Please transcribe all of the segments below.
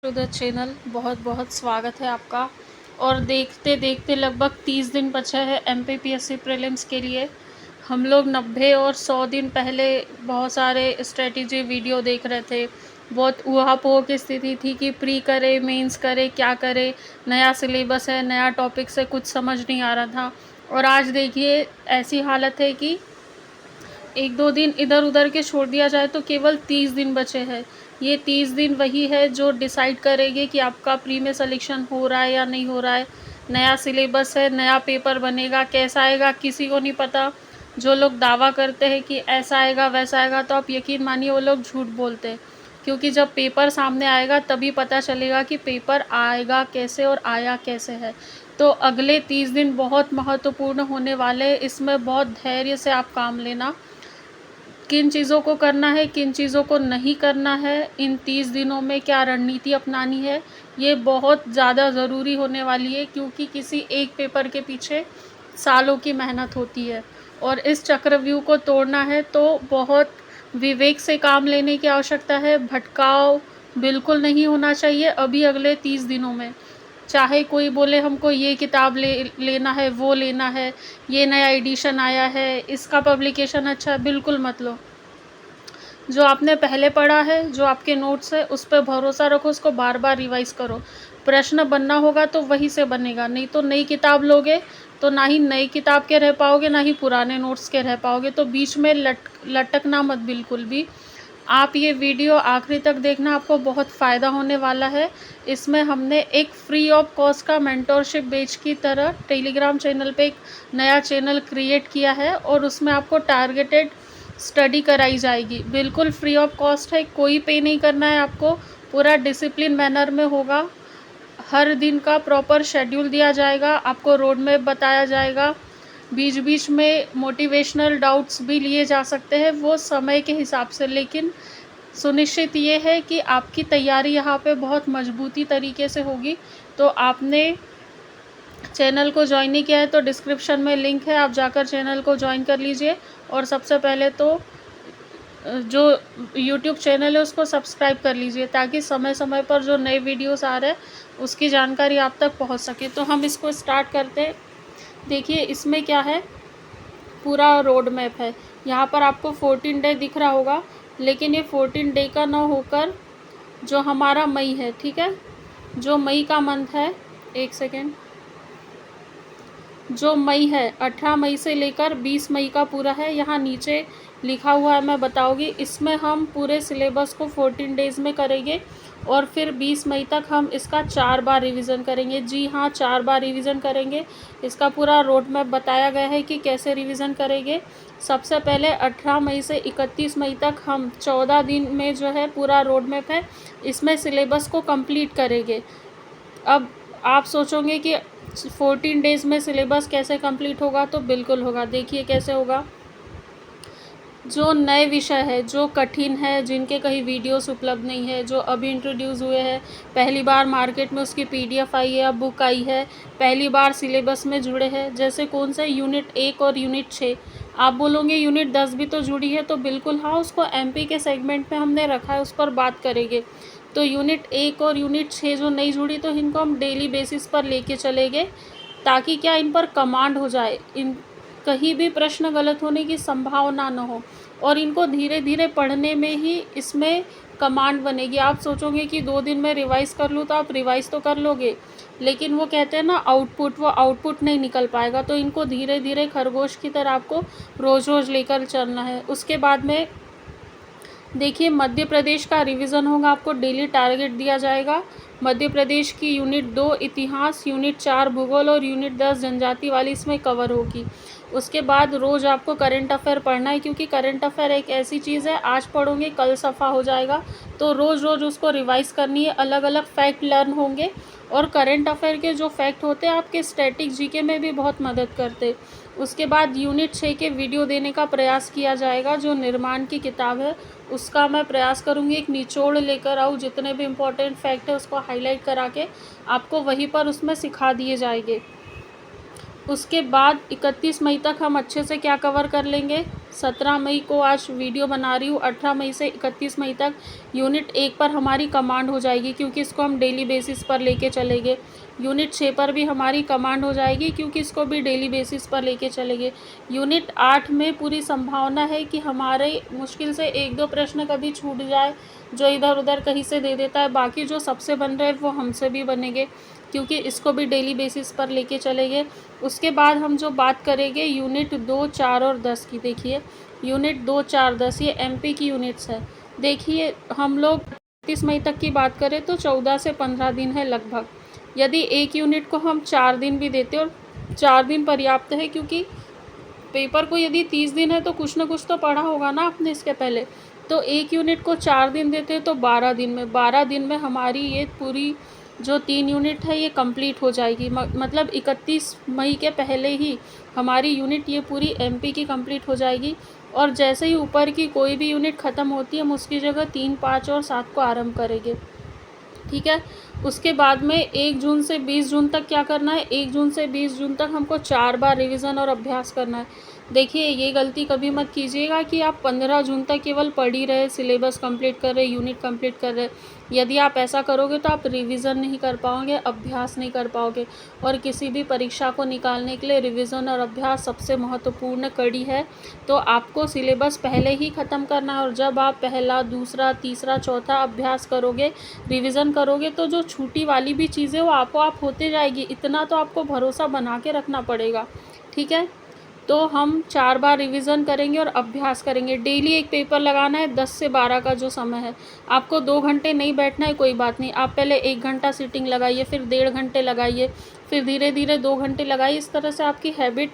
To the channel बहुत बहुत स्वागत है आपका। और देखते देखते लगभग 30 दिन बचे हैं एमपीपीएससी प्रीलिम्स के लिए। हम लोग 90 और 100 दिन पहले बहुत सारे स्ट्रेटजी वीडियो देख रहे थे। बहुत ऊहापोह की स्थिति थी कि प्री करे, मेंस करे, क्या करे, नया सिलेबस है, नया टॉपिक से कुछ समझ नहीं आ रहा था। और आज देखिए ऐसी हालत है कि एक दो दिन इधर उधर के छोड़ दिया जाए तो केवल 30 दिन बचे हैं। ये 30 दिन वही है जो डिसाइड करेंगे कि आपका प्री में सिलेक्शन हो रहा है या नहीं हो रहा है। नया सिलेबस है, नया पेपर बनेगा, कैसा आएगा किसी को नहीं पता। जो लोग दावा करते हैं कि ऐसा आएगा वैसा आएगा, तो आप यकीन मानिए वो लोग झूठ बोलते हैं। क्योंकि जब पेपर सामने आएगा तभी पता चलेगा कि पेपर आएगा कैसे और आया कैसे है। तो अगले 30 दिन बहुत महत्वपूर्ण होने वाले, इसमें बहुत धैर्य से आप काम लेना। किन चीज़ों को करना है, किन चीज़ों को नहीं करना है, इन 30 दिनों में क्या रणनीति अपनानी है, ये बहुत ज़्यादा ज़रूरी होने वाली है। क्योंकि किसी एक पेपर के पीछे सालों की मेहनत होती है और इस चक्रव्यूह को तोड़ना है तो बहुत विवेक से काम लेने की आवश्यकता है। भटकाव बिल्कुल नहीं होना चाहिए अभी अगले 30 दिनों में। चाहे कोई बोले हमको ये किताब लेना है, वो लेना है, ये नया एडिशन आया है, इसका पब्लिकेशन अच्छा है, बिल्कुल मत लो। जो आपने पहले पढ़ा है, जो आपके नोट्स है, उस पर भरोसा रखो, उसको बार बार रिवाइज़ करो। प्रश्न बनना होगा तो वही से बनेगा, नहीं तो नई किताब लोगे तो ना ही नई किताब के रह पाओगे, ना ही पुराने नोट्स के रह पाओगे। तो बीच में लटकना मत बिल्कुल भी। आप ये वीडियो आखिरी तक देखना, आपको बहुत फ़ायदा होने वाला है। इसमें हमने एक फ्री ऑफ कॉस्ट का मेंटोरशिप बैच की तरह टेलीग्राम चैनल पे एक नया चैनल क्रिएट किया है और उसमें आपको टारगेटेड स्टडी कराई जाएगी। बिल्कुल फ्री ऑफ कॉस्ट है, कोई पे नहीं करना है आपको। पूरा डिसिप्लिन मैनर में होगा। हर दिन का प्रॉपर शेड्यूल दिया जाएगा, आपको रोड मैप बताया जाएगा। बीच बीच में मोटिवेशनल डाउट्स भी लिए जा सकते हैं, वो समय के हिसाब से। लेकिन सुनिश्चित ये है कि आपकी तैयारी यहाँ पे बहुत मजबूती तरीके से होगी। तो आपने चैनल को ज्वाइन नहीं किया है तो डिस्क्रिप्शन में लिंक है, आप जाकर चैनल को ज्वाइन कर लीजिए। और सबसे पहले तो जो YouTube चैनल है उसको सब्सक्राइब कर लीजिए, ताकि समय समय पर जो नए वीडियोस आ रहे हैं उसकी जानकारी आप तक पहुंच सके। तो हम इसको स्टार्ट करते हैं। देखिए इसमें क्या है, पूरा रोड मैप है। यहाँ पर आपको 14 डे दिख रहा होगा, लेकिन ये 14 डे का ना होकर जो हमारा मई है, ठीक है, जो मई का मंथ है, एक सेकेंड, जो मई है 18 मई से लेकर 20 मई का पूरा है। यहाँ नीचे लिखा हुआ है, मैं बताऊँगी। इसमें हम पूरे सिलेबस को 14 डेज़ में करेंगे और फिर 20 मई तक हम इसका 4 बार रिवीजन करेंगे। जी हाँ, 4 बार रिवीजन करेंगे। इसका पूरा रोड मैप बताया गया है कि कैसे रिवीजन करेंगे। सबसे पहले 18 मई से 31 मई तक हम 14 दिन में जो है पूरा रोड मैप है, इसमें सिलेबस को कंप्लीट करेंगे। अब आप सोचोगे कि 14 डेज़ में सिलेबस कैसे कंप्लीट होगा, तो बिल्कुल होगा। देखिए कैसे होगा। जो नए विषय है, जो कठिन है, जिनके कहीं वीडियोस उपलब्ध नहीं है, जो अभी इंट्रोड्यूस हुए हैं, पहली बार मार्केट में उसकी PDF आई है, अब बुक आई है, पहली बार सिलेबस में जुड़े हैं, जैसे कौन से यूनिट 1 और यूनिट 6। आप बोलोगे यूनिट 10 भी तो जुड़ी है, तो बिल्कुल हाँ, उसको MP के सेगमेंट में हमने रखा है, उस पर बात करेंगे। तो यूनिट 1 और यूनिट 6 जो नहीं जुड़ी, तो इनको हम डेली बेसिस पर लेके चलेंगे, ताकि क्या इन पर कमांड हो जाए, इन कहीं भी प्रश्न गलत होने की संभावना न हो। और इनको धीरे धीरे पढ़ने में ही इसमें कमांड बनेगी। आप सोचोगे कि 2 दिन में रिवाइज़ कर लूँ, तो आप रिवाइज़ तो कर लोगे, लेकिन वो कहते हैं ना आउटपुट, वो आउटपुट नहीं निकल पाएगा। तो इनको धीरे धीरे खरगोश की तरह आपको रोज़ रोज़ लेकर चलना है। उसके बाद में देखिए मध्य प्रदेश का रिवीजन होगा, आपको डेली टारगेट दिया जाएगा। मध्य प्रदेश की यूनिट 2 इतिहास, यूनिट 4 भूगोल और यूनिट 10 जनजाति वाली इसमें कवर होगी। उसके बाद रोज़ आपको करंट अफेयर पढ़ना है, क्योंकि करंट अफेयर एक ऐसी चीज़ है, आज पढ़ोगे कल सफ़ा हो जाएगा। तो रोज़ रोज़ उसको रिवाइज़ करनी है, अलग अलग फैक्ट लर्न होंगे। और करंट अफेयर के जो फैक्ट होते हैं आपके स्टैटिक जीके में भी बहुत मदद करते। उसके बाद यूनिट 6 के वीडियो देने का प्रयास किया जाएगा। जो निर्माण की किताब है उसका मैं प्रयास करूँगी एक निचोड़ लेकर आऊँ, जितने भी इम्पोर्टेंट फैक्ट है उसको हाईलाइट करा के आपको वहीं पर उसमें सिखा दिए जाएंगे। उसके बाद 31 मई तक हम अच्छे से क्या कवर कर लेंगे। 17 मई को आज वीडियो बना रही हूँ, 18 मई से 31 मई तक यूनिट 1 पर हमारी कमांड हो जाएगी क्योंकि इसको हम डेली बेसिस पर लेके चलेंगे। यूनिट 6 पर भी हमारी कमांड हो जाएगी क्योंकि इसको भी डेली बेसिस पर लेके चलेंगे। यूनिट 8 में पूरी संभावना है कि हमारे मुश्किल से 1-2 प्रश्न कभी छूट जाए, जो इधर उधर कहीं से दे देता है। बाकी जो सबसे बन रहे हैं वो हमसे भी बनेंगे क्योंकि इसको भी डेली बेसिस पर लेके चलेंगे। उसके बाद हम जो बात करेंगे यूनिट 2, 4 और 10 की। देखिए यूनिट 2, 4, 10 ये एमपी की यूनिट्स है। देखिए हम लोग 31 मई तक की बात करें तो 14 से 15 दिन है लगभग। यदि एक यूनिट को हम 4 दिन भी देते और 4 दिन पर्याप्त है क्योंकि पेपर को यदि 30 दिन है तो कुछ ना कुछ तो पढ़ा होगा ना आपने इसके पहले। तो एक यूनिट को 4 दिन देते हैं तो 12 दिन में हमारी ये पूरी जो 3 यूनिट है ये कंप्लीट हो जाएगी। मतलब 31 मई के पहले ही हमारी यूनिट ये पूरी एमपी की कंप्लीट हो जाएगी। और जैसे ही ऊपर की कोई भी यूनिट ख़त्म होती है हम उसकी जगह 3, 5 और 7 को आरंभ करेंगे। ठीक है। उसके बाद में 1 जून से 20 जून तक क्या करना है, 1 जून से 20 जून तक हमको 4 बार रिवीजन और अभ्यास करना है। देखिए ये गलती कभी मत कीजिएगा कि आप 15 जून तक केवल पढ़ ही रहे, सिलेबस कंप्लीट कर रहे, यूनिट कंप्लीट कर रहे। यदि आप ऐसा करोगे तो आप रिवीजन नहीं कर पाओगे, अभ्यास नहीं कर पाओगे। और किसी भी परीक्षा को निकालने के लिए रिवीजन और अभ्यास सबसे महत्वपूर्ण कड़ी है। तो आपको सिलेबस पहले ही ख़त्म करना है और जब आप पहला, दूसरा, तीसरा, चौथा अभ्यास करोगे, रिवीजन करोगे तो जो छूटी वाली भी चीज़ें वो आपो आप होते जाएगी। इतना तो आपको भरोसा बना के रखना पड़ेगा। ठीक है। तो हम 4 बार रिवीजन करेंगे और अभ्यास करेंगे। डेली एक पेपर लगाना है 10 से 12 का जो समय है। आपको 2 घंटे नहीं बैठना है कोई बात नहीं, आप पहले 1 घंटा सीटिंग लगाइए, फिर 1.5 घंटे लगाइए, फिर धीरे धीरे 2 घंटे लगाइए। इस तरह से आपकी हैबिट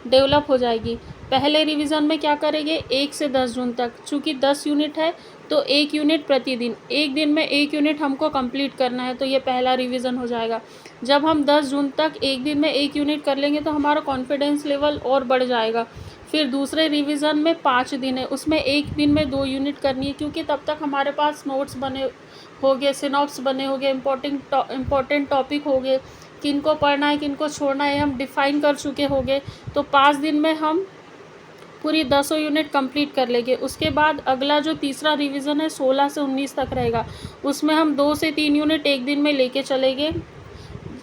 डेवलप हो जाएगी। पहले रिवीजन में क्या करेंगे, 1 से 10 जून तक, चूँकि 10 यूनिट है तो 1 यूनिट प्रतिदिन, एक दिन में 1 यूनिट हमको कंप्लीट करना है। तो ये पहला रिवीजन हो जाएगा। जब हम 10 जून तक एक दिन में 1 यूनिट कर लेंगे तो हमारा कॉन्फिडेंस लेवल और बढ़ जाएगा। फिर दूसरे रिवीजन में 5 दिन है, उसमें एक दिन में 2 यूनिट करनी है क्योंकि तब तक हमारे पास नोट्स बने होंगे, सिनॉप्स बने होंगे, इम्पोर्टेंट टॉपिक होंगे, किनको पढ़ना है किनको छोड़ना है हम डिफ़ाइन कर चुके होंगे। तो 5 दिन में हम पूरी 10 यूनिट कंप्लीट कर लेंगे। उसके बाद अगला जो तीसरा रिवीजन है 16 से 19 तक रहेगा, उसमें हम 2 से 3 यूनिट एक दिन में लेके चलेंगे।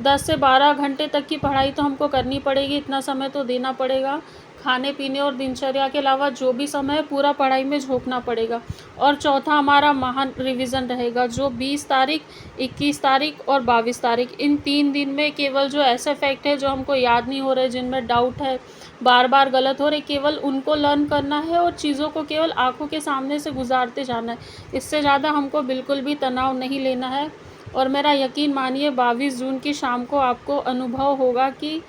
10 से 12 घंटे तक की पढ़ाई तो हमको करनी पड़ेगी, इतना समय तो देना पड़ेगा। खाने पीने और दिनचर्या के अलावा जो भी समय है पूरा पढ़ाई में झोंकना पड़ेगा। और चौथा हमारा महान रिवीजन रहेगा जो 20 तारीख, 21 तारीख और 22 तारीख, इन 3 दिन में केवल जो ऐसे फैक्ट है जो हमको याद नहीं हो रहे, जिनमें डाउट है, बार बार गलत हो रहे, केवल उनको लर्न करना है और चीज़ों को केवल आंखों के सामने से गुजारते जाना है। इससे ज़्यादा हमको बिल्कुल भी तनाव नहीं लेना है। और मेरा यकीन मानिए 22 जून की शाम को आपको अनुभव होगा कि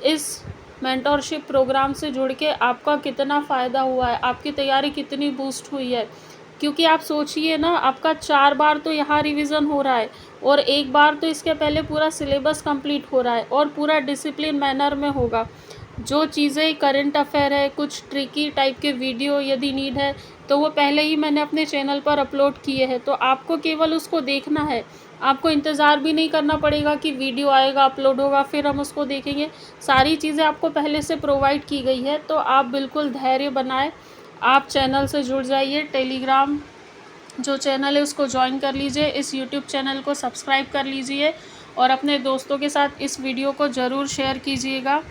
इस मेंटरशिप प्रोग्राम से जुड़ के आपका कितना फ़ायदा हुआ है, आपकी तैयारी कितनी बूस्ट हुई है। क्योंकि आप सोचिए ना, आपका 4 बार तो यहाँ रिवीजन हो रहा है और 1 बार तो इसके पहले पूरा सिलेबस कंप्लीट हो रहा है और पूरा डिसिप्लिन मैनर में होगा। जो चीज़ें करंट अफेयर है, कुछ ट्रिकी टाइप के वीडियो यदि नीड है तो वो पहले ही मैंने अपने चैनल पर अपलोड किए हैं, तो आपको केवल उसको देखना है। आपको इंतज़ार भी नहीं करना पड़ेगा कि वीडियो आएगा, अपलोड होगा, फिर हम उसको देखेंगे। सारी चीज़ें आपको पहले से प्रोवाइड की गई है। तो आप बिल्कुल धैर्य बनाएं, आप चैनल से जुड़ जाइए। टेलीग्राम जो चैनल है उसको ज्वाइन कर लीजिए, इस यूट्यूब चैनल को सब्सक्राइब कर लीजिए और अपने दोस्तों के साथ इस वीडियो को ज़रूर शेयर कीजिएगा।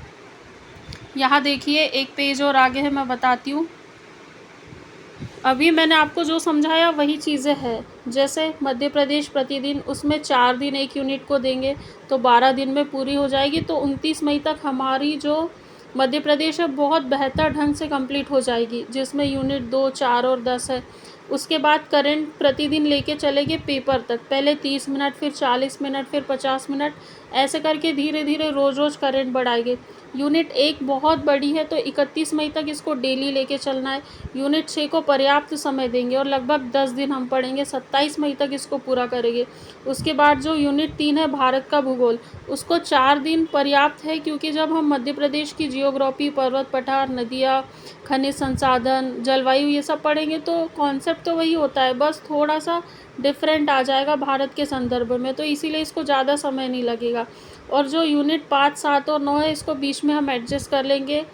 यहाँ देखिए एक पेज और आगे है, मैं बताती हूँ। अभी मैंने आपको जो समझाया वही चीज़ें हैं। जैसे मध्य प्रदेश प्रतिदिन, उसमें 4 दिन 1 यूनिट को देंगे तो 12 दिन में पूरी हो जाएगी। तो 29 मई तक हमारी जो मध्य प्रदेश है बहुत बेहतर ढंग से कंप्लीट हो जाएगी, जिसमें यूनिट 2, 4 और 10 है। उसके बाद करंट प्रतिदिन लेके चलेंगे पेपर तक, पहले 30 मिनट, फिर 40 मिनट, फिर 50 मिनट, ऐसे करके धीरे धीरे रोज़ रोज़ करंट बढ़ाएंगे। यूनिट 1 बहुत बड़ी है तो 31 मई तक इसको डेली लेके चलना है। यूनिट 6 को पर्याप्त समय देंगे और लगभग 10 दिन हम पढ़ेंगे, 27 मई तक इसको पूरा करेंगे। उसके बाद जो यूनिट 3 है भारत का भूगोल, उसको 4 दिन पर्याप्त है क्योंकि जब हम मध्य प्रदेश की जियोग्राफी, पर्वत पठार, नदियाँ, खनिज संसाधन, जलवायु ये सब पढ़ेंगे तो कॉन्सेप्ट तो वही होता है, बस थोड़ा सा डिफरेंट आ जाएगा भारत के संदर्भ में, तो इसीलिए इसको ज़्यादा समय नहीं लगेगा। और जो यूनिट 5, 7 और 9 है इसको बीच में हम एडजस्ट कर लेंगे।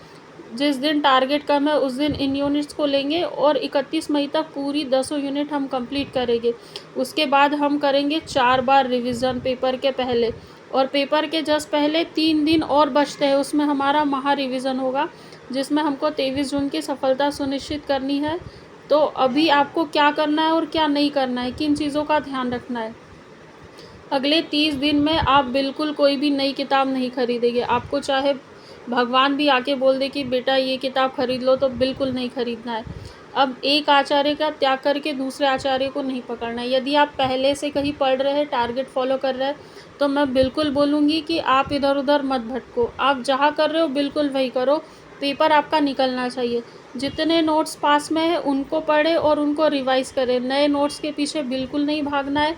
जिस दिन टारगेट कम है उस दिन इन यूनिट्स को लेंगे और 31 मई तक पूरी 10 यूनिट हम कंप्लीट करेंगे। उसके बाद हम करेंगे 4 बार रिवीजन पेपर के पहले, और पेपर के जस्ट पहले 3 दिन और बचते हैं, उसमें हमारा महा रिवीजन होगा जिसमें हमको 23 जून की सफलता सुनिश्चित करनी है। तो अभी आपको क्या करना है और क्या नहीं करना है, किन चीज़ों का ध्यान रखना है। अगले 30 दिन में आप बिल्कुल कोई भी नई किताब नहीं खरीदेंगे। आपको चाहे भगवान भी आके बोल दे कि बेटा ये किताब खरीद लो, तो बिल्कुल नहीं खरीदना है। अब एक आचार्य का त्याग करके दूसरे आचार्य को नहीं पकड़ना है। यदि आप पहले से कहीं पढ़ रहे हैं, टारगेट फॉलो कर रहे हैं, तो मैं बिल्कुल बोलूँगी कि आप इधर उधर मत भटको। आप जहाँ कर रहे हो बिल्कुल वही करो, पेपर आपका निकलना चाहिए। जितने नोट्स पास में है उनको पढ़े और उनको रिवाइज करें। नए नोट्स के पीछे बिल्कुल नहीं भागना है।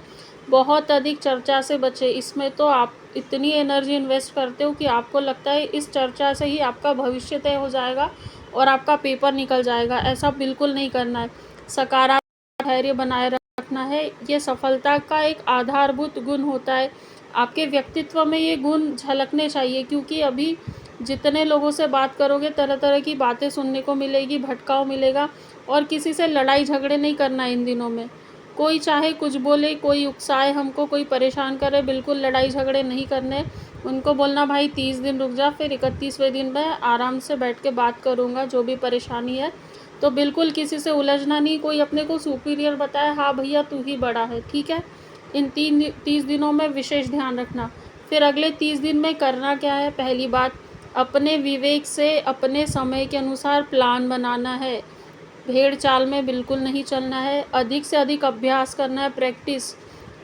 बहुत अधिक चर्चा से बचे। इसमें तो आप इतनी एनर्जी इन्वेस्ट करते हो कि आपको लगता है इस चर्चा से ही आपका भविष्य तय हो जाएगा और आपका पेपर निकल जाएगा। ऐसा बिल्कुल नहीं करना है। सकारात्मक धैर्य बनाए रखना है। ये सफलता का एक आधारभूत गुण होता है। आपके व्यक्तित्व में ये गुण झलकने चाहिए, क्योंकि अभी जितने लोगों से बात करोगे तरह तरह की बातें सुनने को मिलेगी, भटकाव मिलेगा, और किसी से लड़ाई झगड़े नहीं करना इन दिनों में। कोई चाहे कुछ बोले, कोई उकसाए हमको, कोई परेशान करे, बिल्कुल लड़ाई झगड़े नहीं करने। उनको बोलना भाई 30 दिन रुक जा, फिर 31वें दिन मैं आराम से बैठ के बात करूँगा, जो भी परेशानी है। तो बिल्कुल किसी से उलझना नहीं। कोई अपने को सुपीरियर बताए, हाँ भैया तू ही बड़ा है, ठीक है। इन 30 दिनों में विशेष ध्यान रखना। फिर अगले 30 दिन में करना क्या है। पहली बात, अपने विवेक से अपने समय के अनुसार प्लान बनाना है। भेड़ चाल में बिल्कुल नहीं चलना है। अधिक से अधिक अभ्यास करना है।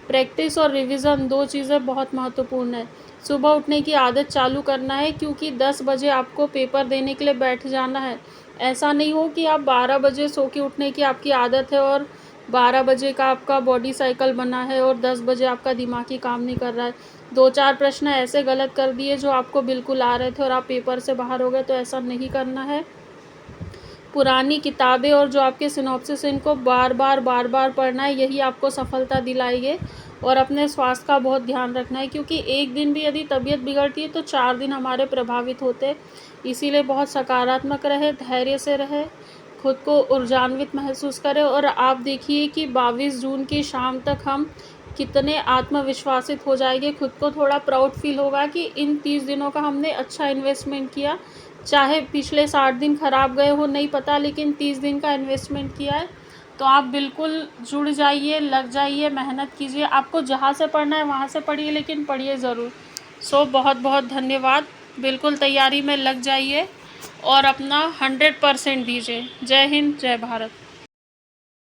प्रैक्टिस और रिवीजन 2 चीज़ें बहुत महत्वपूर्ण है। सुबह उठने की आदत चालू करना है, क्योंकि 10 बजे आपको पेपर देने के लिए बैठ जाना है। ऐसा नहीं हो कि आप 12 बजे सो के उठने की आपकी आदत है और 12 बजे का आपका बॉडी साइकिल बना है और 10 बजे आपका दिमाग ही काम नहीं कर रहा है। 2-4 प्रश्न ऐसे गलत कर दिए जो आपको बिल्कुल आ रहे थे और आप पेपर से बाहर हो गए, तो ऐसा नहीं करना है। पुरानी किताबें और जो आपके सिनॉप्सिस, इनको बार बार पढ़ना है। यही आपको सफलता दिलाएंगे। और अपने स्वास्थ्य का बहुत ध्यान रखना है, क्योंकि एक दिन भी यदि तबीयत बिगड़ती है तो 4 दिन हमारे प्रभावित होते हैं। इसीलिए बहुत सकारात्मक रहे, धैर्य से रहे, खुद को ऊर्जान्वित महसूस करें। और आप देखिए कि 22 जून की शाम तक हम कितने आत्मविश्वासित हो जाएंगे। खुद को थोड़ा प्राउड फील होगा कि इन 30 दिनों का हमने अच्छा इन्वेस्टमेंट किया। चाहे पिछले 60 दिन खराब गए हो नहीं पता, लेकिन 30 दिन का इन्वेस्टमेंट किया है। तो आप बिल्कुल जुड़ जाइए, लग जाइए, मेहनत कीजिए। आपको जहाँ से पढ़ना है वहाँ से पढ़िए, लेकिन पढ़िए ज़रूर। सो बहुत बहुत धन्यवाद। बिल्कुल तैयारी में लग जाइए और अपना 100% दीजिए। जय हिंद, जय भारत।